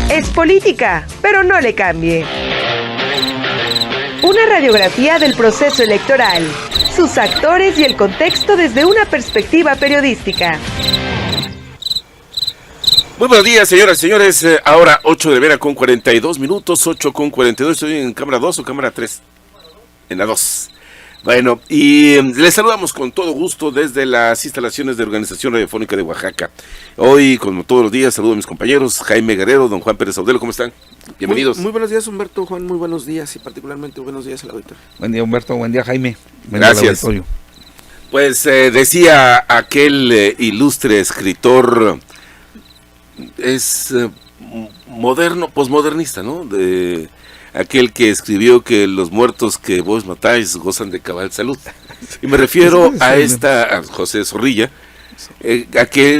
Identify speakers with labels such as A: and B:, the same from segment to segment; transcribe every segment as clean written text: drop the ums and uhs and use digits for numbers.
A: Es política, pero no le cambie. Una radiografía del proceso electoral, sus actores y el contexto desde una perspectiva periodística.
B: Muy buenos días, señoras y señores. Ahora 8 de vera con 42 minutos, 8 con 42. Estoy en cámara 2 o cámara 3. En la 2. Bueno, y les saludamos con todo gusto desde las instalaciones de Organización Radiofónica de Oaxaca. Hoy, como todos los días, saludo a mis compañeros, Jaime Guerrero, don Juan Pérez Audelo, ¿cómo están? Bienvenidos.
C: Muy buenos días, Humberto, Juan, muy buenos días y particularmente buenos días al auditorio.
D: Buen día, Humberto, buen día, Jaime. Buen
B: Gracias.
D: Día,
B: pues decía aquel ilustre escritor, es moderno, posmodernista, ¿no? Aquel que escribió que los muertos que vos matáis gozan de cabal salud. Y me refiero a José Zorrilla,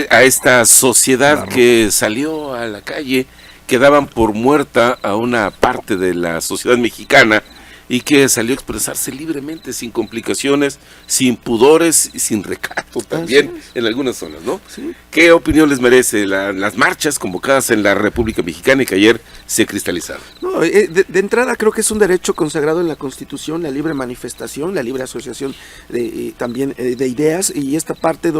B: a esta sociedad que salió a la calle, que daban por muerta a una parte de la sociedad mexicana y que salió a expresarse libremente, sin complicaciones, sin pudores y sin recato también en algunas zonas, ¿no? Sí. ¿Qué opinión les merece las marchas convocadas en la República Mexicana y que ayer se cristalizaron?
C: No, de entrada creo que es un derecho consagrado en la Constitución, la libre manifestación, la libre asociación también de ideas, y esta parte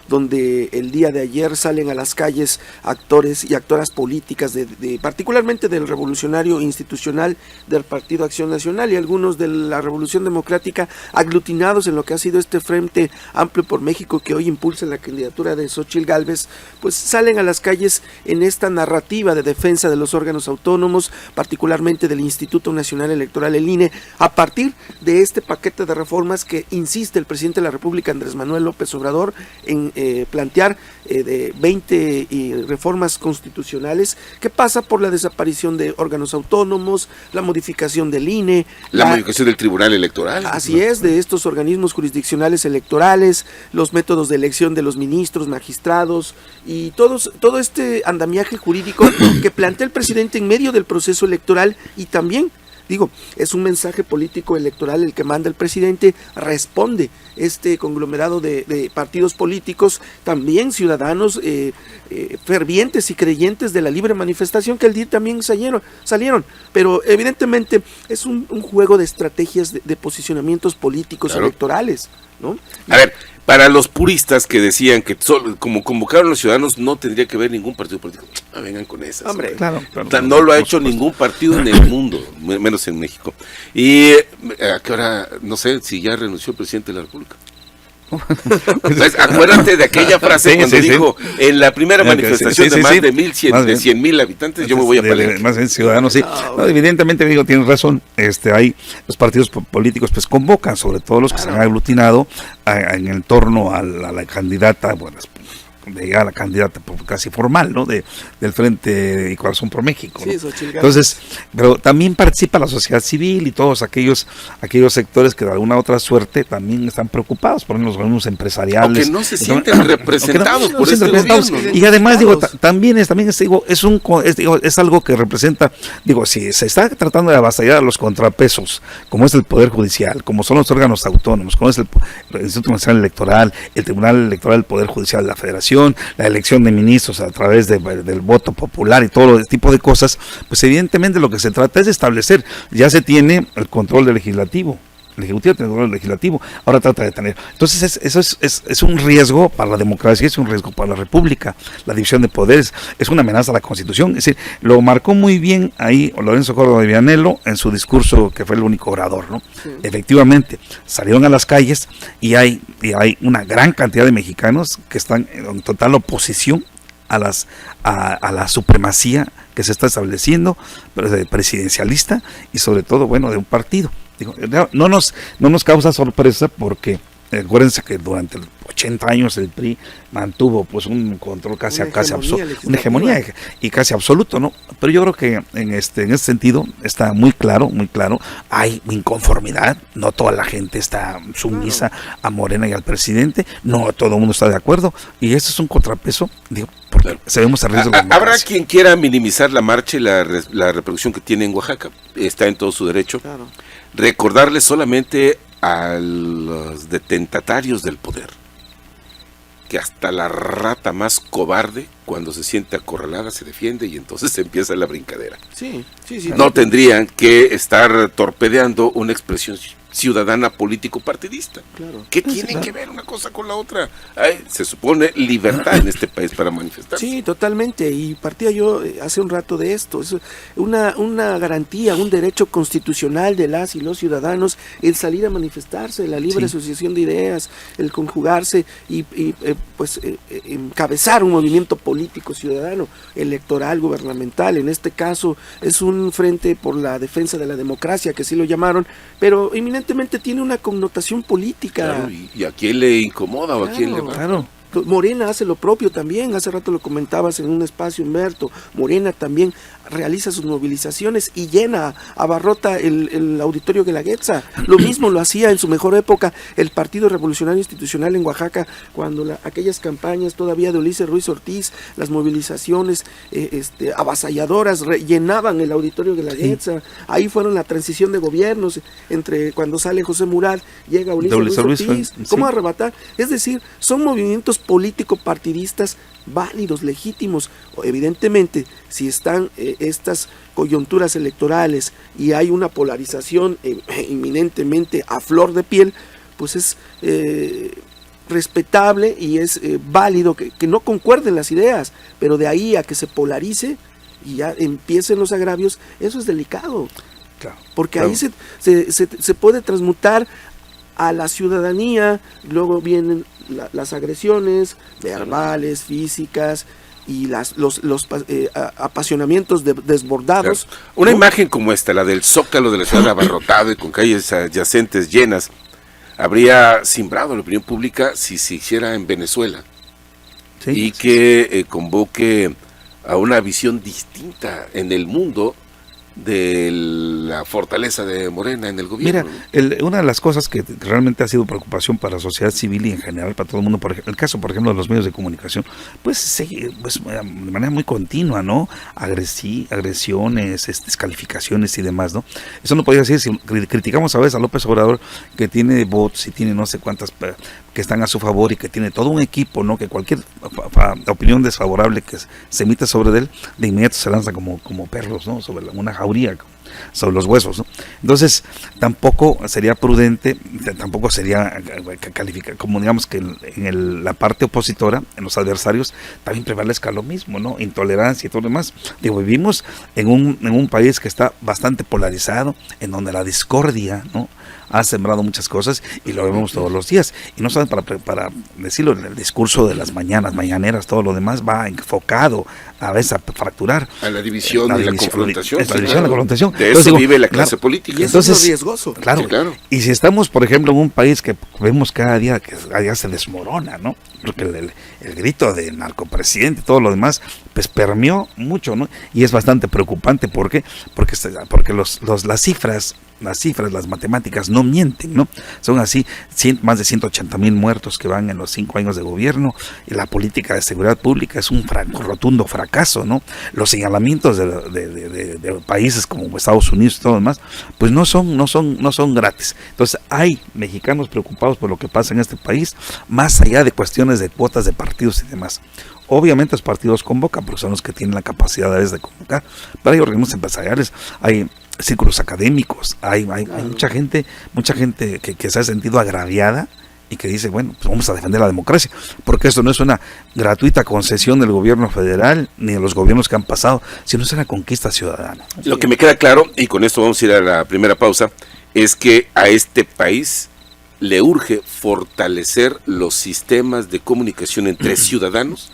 C: donde el día de ayer salen a las calles actores y actoras políticas, particularmente del revolucionario institucional del Partido Acción Nacional y algunos de la Revolución Democrática aglutinados en lo que ha sido este Frente Amplio por México que hoy impulsa la candidatura de Xóchitl Gálvez, pues salen a las calles en esta narrativa de defensa de los órganos autónomos, particularmente del Instituto Nacional Electoral, el INE, a partir de este paquete de reformas que insiste el presidente de la República, Andrés Manuel López Obrador, en plantear de 20 reformas constitucionales que pasa por la desaparición de órganos autónomos, la modificación del INE,
B: la modificación del Tribunal Electoral.
C: Así es, de estos organismos jurisdiccionales electorales, los métodos de elección de los ministros, magistrados y todo este andamiaje jurídico que plantea el presidente en medio del proceso electoral. Y también, es un mensaje político electoral el que manda el presidente, responde este conglomerado de partidos políticos, también ciudadanos fervientes y creyentes de la libre manifestación que el día también salieron, pero evidentemente es un juego de estrategias de posicionamientos políticos electorales, ¿no?
B: A ver, para los puristas que decían que como convocaron a los ciudadanos no tendría que haber ningún partido político, no vengan con esas.
C: Hombre,
D: claro,
B: no lo ha hecho ningún partido en el mundo, menos en México. Y a qué hora, no sé si ya renunció el presidente de la República. Pues, acuérdate de aquella frase cuando dijo en la primera manifestación de más de 100,000 habitantes, yo me voy a Palenque.
D: Más bien ciudadanos, sí. No, evidentemente, tienes razón, hay los partidos políticos pues convocan, sobre todo los que se han aglutinado en el torno a la candidata, a la candidata casi formal, ¿no? Del Frente y Corazón por México, ¿no?
C: Sí,
D: entonces, pero también participa la sociedad civil y todos aquellos sectores que de alguna otra suerte también están preocupados, por ejemplo, los organismos empresariales.
B: Aunque no se sienten representados por este gobierno.
D: Y además, también es algo que representa, si se está tratando de avasallar a los contrapesos, como es el Poder Judicial, como son los órganos autónomos, como es el Instituto Nacional Electoral, el Tribunal Electoral del Poder Judicial de la Federación, la elección de ministros a través del voto popular y todo ese tipo de cosas, pues evidentemente lo que se trata es de establecer, ya se tiene el control del legislativo, el ejecutivo tiene el control del legislativo, ahora trata de tener, entonces eso es un riesgo para la democracia, es un riesgo para la república, la división de poderes, es una amenaza a la Constitución, es decir, lo marcó muy bien ahí Lorenzo Córdoba de Vianello en su discurso, que fue el único orador, ¿no? Sí. Efectivamente, salieron a las calles y hay una gran cantidad de mexicanos que están en total oposición a la supremacía que se está estableciendo, presidencialista y sobre todo, de un partido. No nos causa sorpresa porque acuérdense que durante 80 años el PRI mantuvo pues un control una hegemonía y casi absoluto, ¿no? Pero yo creo que en ese sentido está muy claro, hay inconformidad, no toda la gente está sumisa a Morena y al presidente, no todo el mundo está de acuerdo, y eso es un contrapeso, porque sabemos el riesgo.
B: Habrá quien quiera minimizar la marcha y la repercusión que tiene en Oaxaca, está en todo su derecho. Claro. Recordarle solamente a los detentatarios del poder que hasta la rata más cobarde, cuando se siente acorralada, se defiende y entonces empieza la brincadera.
C: Sí.
B: No tendrían que estar torpedeando una expresión ciudadana político-partidista.
C: Claro.
B: ¿Qué tiene que ver una cosa con la otra? Se supone libertad en este país para manifestarse.
C: Sí, totalmente. Y partía yo hace un rato de esto. Es una garantía, un derecho constitucional de las y los ciudadanos el salir a manifestarse, la libre asociación de ideas, el conjugarse y encabezar un movimiento político ciudadano, electoral, gubernamental. En este caso es un frente por la defensa de la democracia, que sí lo llamaron, pero eminentemente tiene una connotación política.
B: Claro, ¿y a quién le incomoda o a quién le va?
D: Claro.
C: Morena hace lo propio también, hace rato lo comentabas en un espacio, Humberto. Morena también realiza sus movilizaciones y llena, abarrota el auditorio Guelaguetza. Lo mismo lo hacía en su mejor época el Partido Revolucionario Institucional en Oaxaca, cuando aquellas campañas todavía de Ulises Ruiz Ortiz, las movilizaciones avasalladoras llenaban el auditorio Guelaguetza. Ahí fueron la transición de gobiernos, entre cuando sale José Murat, llega Ulises Ruiz Ortiz. ¿Cómo arrebatar? Es decir, son movimientos político-partidistas válidos, legítimos. Evidentemente, si están estas coyunturas electorales y hay una polarización inminentemente a flor de piel, pues es respetable y es válido que no concuerden las ideas, pero de ahí a que se polarice y ya empiecen los agravios, eso es delicado.
D: Claro,
C: porque ahí se puede transmutar a la ciudadanía, luego vienen las agresiones verbales, físicas y los apasionamientos desbordados.
B: Claro. Una imagen como esta, la del Zócalo de la ciudad abarrotado y con calles adyacentes llenas, habría simbrado la opinión pública si se hiciera en Venezuela y que convoque a una visión distinta en el mundo de la fortaleza de Morena en el gobierno.
D: Mira, una de las cosas que realmente ha sido preocupación para la sociedad civil y en general para todo el mundo, el caso, por ejemplo, de los medios de comunicación, pues de manera muy continua, ¿no? Agresiones, descalificaciones y demás, ¿no? Eso no podría decir si criticamos a veces a López Obrador, que tiene bots y tiene no sé cuántas que están a su favor y que tiene todo un equipo, ¿no? Que cualquier opinión desfavorable que se emita sobre él, de inmediato se lanza como perros, ¿no? Sobre una jauría, sobre los huesos, ¿no? Entonces, tampoco sería prudente, tampoco sería calificar, como digamos que en la parte opositora, en los adversarios, también prevalezca lo mismo, ¿no? Intolerancia y todo lo demás. Digo, vivimos en un país que está bastante polarizado, en donde la discordia, ¿no?, ha sembrado muchas cosas y lo vemos todos los días. Y no saben, para decirlo, en el discurso de las mañaneras, todo lo demás va enfocado a veces a fracturar.
B: A la división y la confrontación.
D: La división, la confrontación.
B: De eso vive la clase política.
C: Y eso es lo riesgoso.
D: Claro,
B: sí, claro.
D: Y si estamos, por ejemplo, en un país que vemos cada día que se desmorona, ¿no? Porque el grito de narcopresidente y todo lo demás, pues permeó mucho, ¿no? Y es bastante preocupante. ¿Por qué? Porque las cifras, las matemáticas no mienten, ¿no? Son así, más de 180,000 muertos que van en los 5 años de gobierno, y la política de seguridad pública es un rotundo fracaso, ¿no? Los señalamientos de países como Estados Unidos y todo lo demás, pues no son gratis. Entonces hay mexicanos preocupados por lo que pasa en este país, más allá de cuestiones de cuotas de partidos y demás. Obviamente los partidos convocan, pero son los que tienen la capacidad a veces de convocar. Pero hay organismos empresariales, hay círculos académicos, hay mucha gente que se ha sentido agraviada y que dice, bueno, pues vamos a defender la democracia, porque esto no es una gratuita concesión del gobierno federal ni de los gobiernos que han pasado, sino es una conquista ciudadana.
B: Lo que me queda claro, y con esto vamos a ir a la primera pausa, es que a este país le urge fortalecer los sistemas de comunicación entre ciudadanos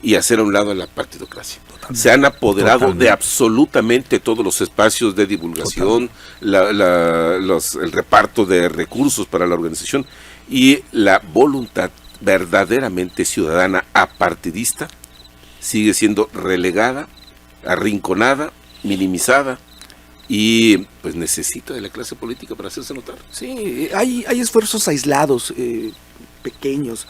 B: y hacer a un lado a la partidocracia. Se han apoderado de absolutamente todos los espacios de divulgación, el reparto de recursos para la organización, y la voluntad verdaderamente ciudadana apartidista sigue siendo relegada, arrinconada, minimizada, y pues necesita de la clase política para hacerse notar.
C: Sí, hay esfuerzos aislados, pequeños,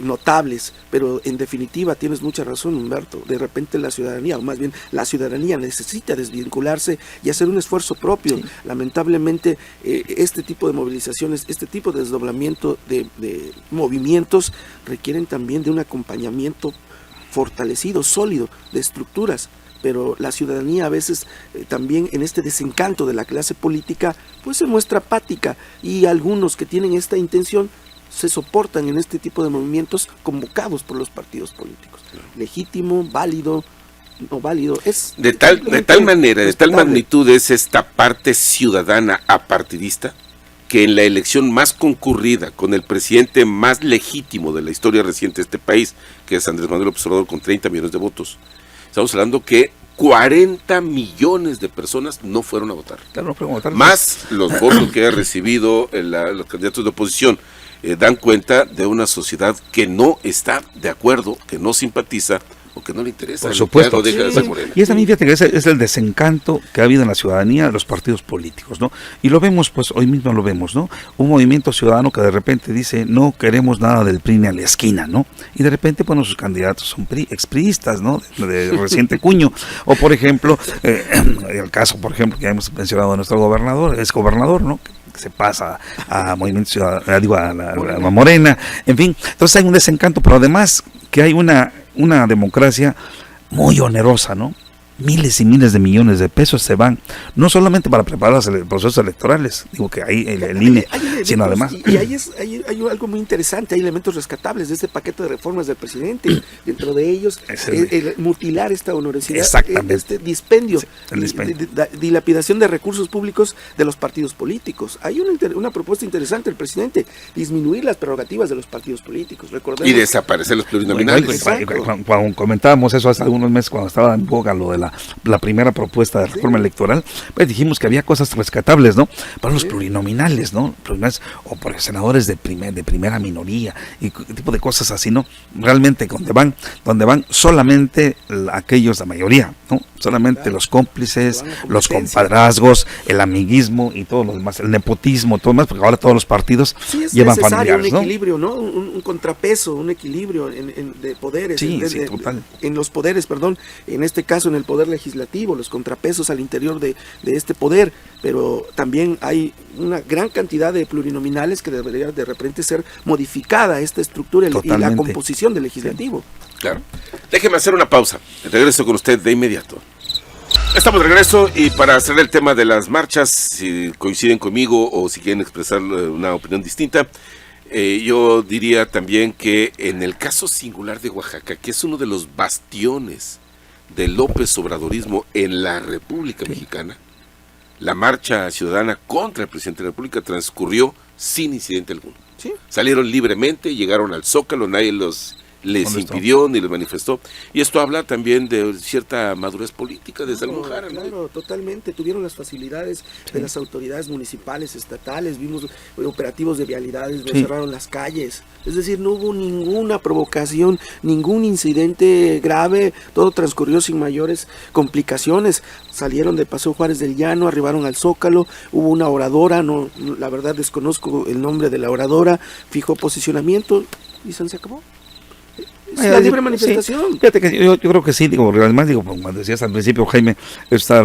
C: notables, pero en definitiva tienes mucha razón, Humberto. De repente la ciudadanía, o más bien la ciudadanía, necesita desvincularse y hacer un esfuerzo propio. Sí. Lamentablemente este tipo de movilizaciones, este tipo de desdoblamiento de movimientos requieren también de un acompañamiento fortalecido, sólido, de estructuras. Pero la ciudadanía a veces también en este desencanto de la clase política pues se muestra apática, y algunos que tienen esta intención se soportan en este tipo de movimientos convocados por los partidos políticos. Legítimo, válido, no válido, es
B: de tal manera, de tal magnitud es esta parte ciudadana apartidista, que en la elección más concurrida, con el presidente más legítimo de la historia reciente de este país, que es Andrés Manuel López Obrador, con 30 millones de votos, estamos hablando que 40 millones de personas no fueron a votar. Claro, no fueron a votar. Más los votos que ha recibido los candidatos de oposición, dan cuenta de una sociedad que no está de acuerdo, que no simpatiza o que no le interesa.
D: Por supuesto. Y también, fíjate que es el desencanto que ha habido en la ciudadanía de los partidos políticos, ¿no? Y lo vemos, pues hoy mismo lo vemos, ¿no? Un movimiento ciudadano que de repente dice, no queremos nada del PRI ni a la esquina, ¿no? Y de repente, bueno, sus candidatos son expriistas, ¿no? De reciente cuño. O por ejemplo, el caso, por ejemplo, que ya hemos mencionado de nuestro gobernador, es gobernador, ¿no? Que se pasa a Movimiento Ciudadano, digo, a Morena, en fin. Entonces hay un desencanto, pero además que hay una democracia muy onerosa, ¿no? Miles y miles de millones de pesos se van, no solamente para preparar los procesos electorales, digo que ahí el INE, sino además...
C: Y ahí hay algo muy interesante, hay elementos rescatables de este paquete de reformas del presidente, dentro de ellos, el mutilar esta honorosidad, este dispendio, dilapidación de recursos públicos de los partidos políticos. Hay una propuesta interesante del presidente, disminuir las prerrogativas de los partidos políticos, recordemos.
B: Y desaparecer los plurinominales.
D: Cuando comentábamos eso hace algunos meses, cuando estaba en boga lo de la primera propuesta de reforma electoral, pues dijimos que había cosas rescatables, ¿no? Para los plurinominales, ¿no? Plurinominales, o por senadores de primera minoría, y tipo de cosas así, ¿no? Realmente donde van solamente aquellos, la mayoría, ¿no? Solamente los cómplices, los compadrazgos, el amiguismo y todo lo demás, el nepotismo, todo lo demás, porque ahora todos los partidos llevan familiares,
C: un equilibrio, ¿no? Un contrapeso, un equilibrio de poderes,
D: total.
C: En los poderes, perdón, en este caso en el poder legislativo, los contrapesos al interior de este poder, pero también hay una gran cantidad de plurinominales que debería de repente ser modificada esta estructura y la composición del legislativo.
B: Claro. Déjeme hacer una pausa. Regreso con usted de inmediato. Estamos de regreso, y para hacer el tema de las marchas, si coinciden conmigo o si quieren expresar una opinión distinta, yo diría también que en el caso singular de Oaxaca, que es uno de los bastiones del López Obradorismo en la República Mexicana, la marcha ciudadana contra el presidente de la República transcurrió sin incidente alguno. ¿Sí? Salieron libremente, llegaron al Zócalo, nadie les impidió ni les manifestó, y esto habla también de cierta madurez política de Salomón Jara, ¿no?
C: Claro, totalmente, tuvieron las facilidades de las autoridades municipales, estatales, vimos operativos de vialidades, cerraron las calles, es decir, no hubo ninguna provocación, ningún incidente grave, todo transcurrió sin mayores complicaciones. Salieron de Paseo Juárez del Llano, arribaron al Zócalo, hubo una oradora, la verdad desconozco el nombre de la oradora, fijó posicionamiento y se acabó. Es la libre manifestación.
D: Sí. Fíjate que yo creo que sí, además, como decías al principio, Jaime, está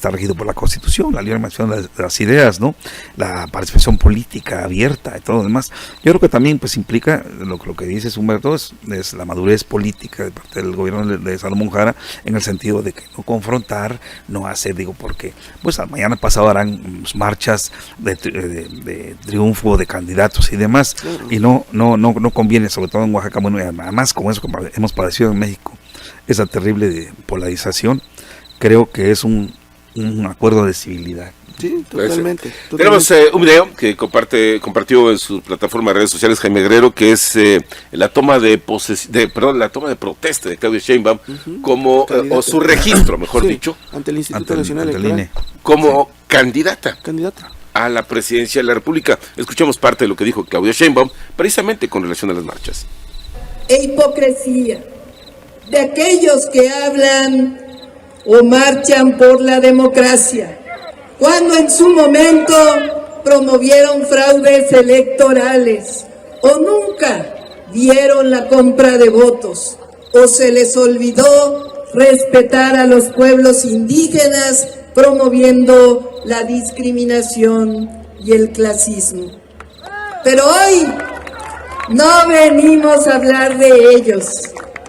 D: regido por la Constitución, la libre manifestación de las ideas, ¿no? La participación política abierta y todo lo demás. Yo creo que también pues implica, lo que dices, Humberto, es la madurez política de parte del gobierno de Salomón Jara, en el sentido de que no confrontar, no hacer, porque pues mañana pasado harán marchas de triunfo de candidatos y demás, y no conviene, sobre todo en Oaxaca, bueno, además, como eso hemos padecido en México, esa terrible polarización, creo que es un acuerdo de civilidad.
C: Sí, totalmente.
B: Tenemos un video que compartió en su plataforma de redes sociales Jaime Guerrero, que es la toma de protesta de Claudia Sheinbaum, como o su registro, mejor dicho,
C: ante el Instituto Nacional Electoral,
B: como candidata a la presidencia de la República. Escuchamos parte de lo que dijo Claudia Sheinbaum, precisamente con relación a las marchas.
E: E hipocresía de aquellos que hablan o marchan por la democracia, cuando en su momento promovieron fraudes electorales, o nunca vieron la compra de votos, o se les olvidó respetar a los pueblos indígenas, promoviendo la discriminación y el clasismo. Pero hoy no venimos a hablar de ellos,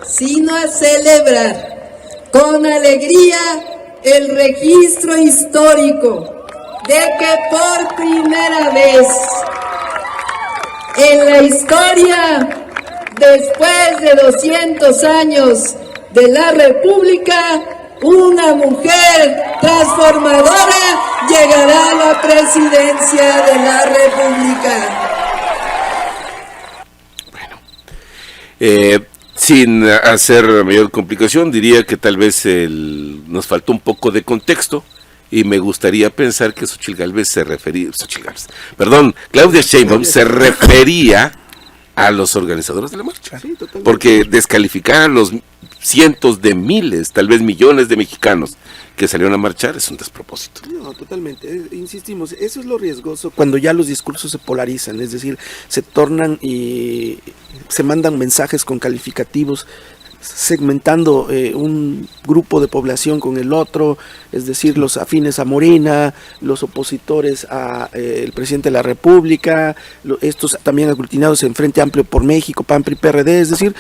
E: sino a celebrar con alegría el registro histórico de que por primera vez en la historia, después de 200 años de la República, una mujer transformadora llegará a la presidencia de la República.
B: Sin hacer mayor complicación, diría que tal vez nos faltó un poco de contexto y me gustaría pensar que Claudia Sheinbaum se refería a los organizadores de la marcha,
C: Sí, totalmente.
B: porque descalificar a los cientos de miles, tal vez millones de mexicanos que salieron a marchar es un despropósito.
C: No, totalmente. Insistimos, eso es lo riesgoso cuando ya los discursos se polarizan, es decir, se tornan y se mandan mensajes con calificativos, segmentando un grupo de población con el otro, es decir, los afines a Morena, los opositores a el presidente de la República, estos también aglutinados en Frente Amplio por México, PAN, PRI, PRD, es decir,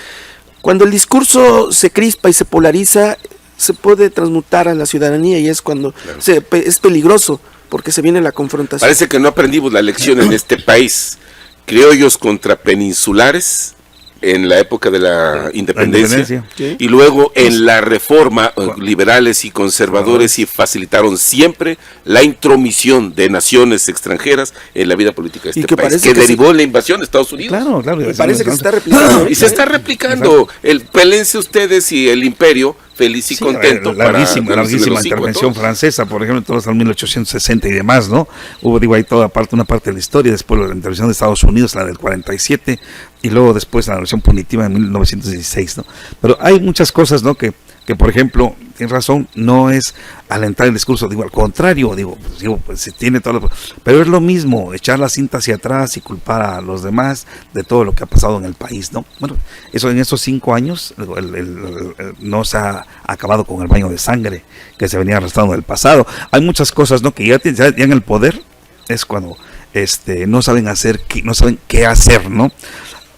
C: cuando el discurso se crispa y se polariza, se puede transmutar a la ciudadanía y es cuando es peligroso, porque se viene la confrontación.
B: Parece que no aprendimos la lección en este país. Criollos contra peninsulares en la época de la independencia,
C: Sí.
B: y luego en la reforma liberales y conservadores, y facilitaron siempre la intromisión de naciones extranjeras en la vida política de
C: Y
B: este
C: que
B: país,
C: parece
B: que
C: que
B: derivó en la invasión de Estados Unidos.
D: Claro.
C: Y parece que se está replicando.
B: Y se está replicando. Pélense ustedes y el imperio feliz y
D: Sí,
B: contento.
D: larguísima intervención francesa, por ejemplo, todos en 1860 y demás, ¿no? Hubo, ahí una parte de la historia, después la intervención de Estados Unidos, la del 47, y luego después la revolución punitiva en 1916, ¿no? Pero hay muchas cosas, ¿no? Que por ejemplo, tienes razón, no es alentar el discurso, al contrario, pues se tiene todo, pero es lo mismo, echar la cinta hacia atrás y culpar a los demás de todo lo que ha pasado en el país, ¿no? Bueno, eso en esos 5 años no se ha acabado con el baño de sangre que se venía arrastrando del pasado. Hay muchas cosas, ¿no? Que ya en el poder es cuando no saben qué hacer, ¿no?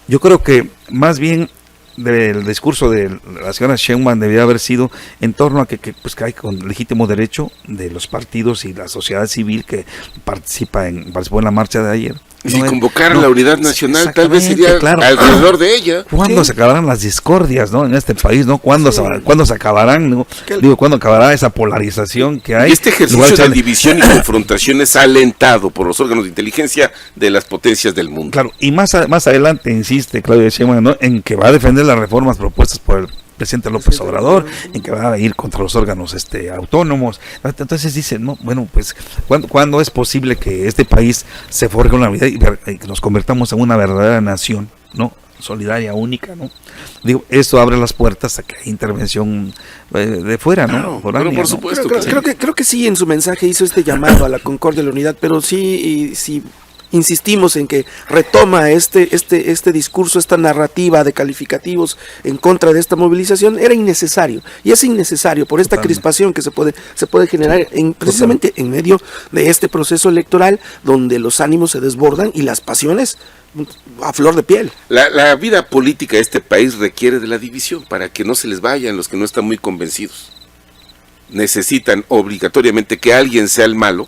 D: Yo creo que más bien del discurso de la señora Sheinbaum debería haber sido en torno a que hay con legítimo derecho de los partidos y la sociedad civil que participó en la marcha de ayer.
B: Y si convocaran la unidad nacional, tal vez sería alrededor de ella.
D: ¿Cuándo se acabarán las discordias, ¿no? En este país, ¿no? ¿Cuándo se acabarán, ¿no? ¿Cuándo acabará esa polarización que hay?
B: Y este ejercicio de división y confrontación es alentado por los órganos de inteligencia de las potencias del mundo.
D: Claro, y más adelante insiste Claudia Sheinbaum, ¿no? En que va a defender las reformas propuestas por el presidente López Obrador, en que va a ir contra los órganos autónomos. Entonces dicen, no, bueno, pues ¿cuándo es posible que este país se forje una vida y que nos convertamos en una verdadera nación, ¿no? Solidaria, única, ¿no? Esto abre las puertas a que haya intervención de fuera, ¿no?
B: Claro, por supuesto.
C: Creo que sí, en su mensaje hizo este llamado a la concordia y la unidad, pero sí insistimos en que retoma este discurso, esta narrativa de calificativos en contra de esta movilización, era innecesario, y es innecesario por esta crispación que se puede generar precisamente en medio de este proceso electoral donde los ánimos se desbordan y las pasiones a flor de piel.
B: La vida política de este país requiere de la división para que no se les vayan los que no están muy convencidos. Necesitan obligatoriamente que alguien sea el malo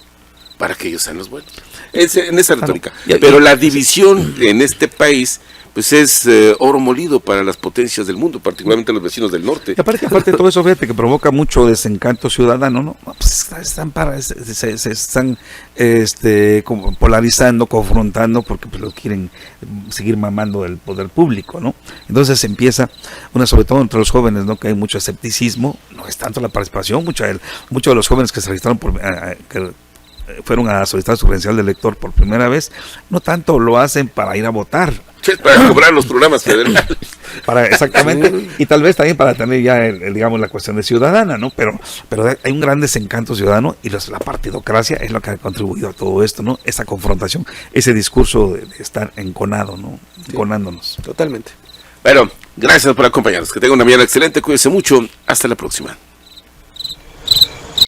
B: para que ellos sean los buenos. En esa retórica. Pero la división en este país pues es oro molido para las potencias del mundo, particularmente los vecinos del norte.
D: Y aparte de todo eso, fíjate que provoca mucho desencanto ciudadano, ¿no? Pues se están como polarizando, confrontando, porque pues lo quieren seguir mamando el poder público, ¿no? Entonces empieza, sobre todo entre los jóvenes, ¿no? Que hay mucho escepticismo, no es tanto la participación, muchos de los jóvenes que se registraron fueron a solicitar su credencial de elector por primera vez, no tanto lo hacen para ir a votar,
B: Es para cobrar los programas federales.
D: Exactamente, y tal vez también para tener ya, digamos, la cuestión de ciudadana, ¿no? Pero hay un gran desencanto ciudadano y la partidocracia es lo que ha contribuido a todo esto, ¿no? Esa confrontación, ese discurso de estar enconado, ¿no? Enconándonos.
C: Totalmente.
B: Bueno, gracias por acompañarnos. Que tengan una mañana excelente. Cuídense mucho. Hasta la próxima.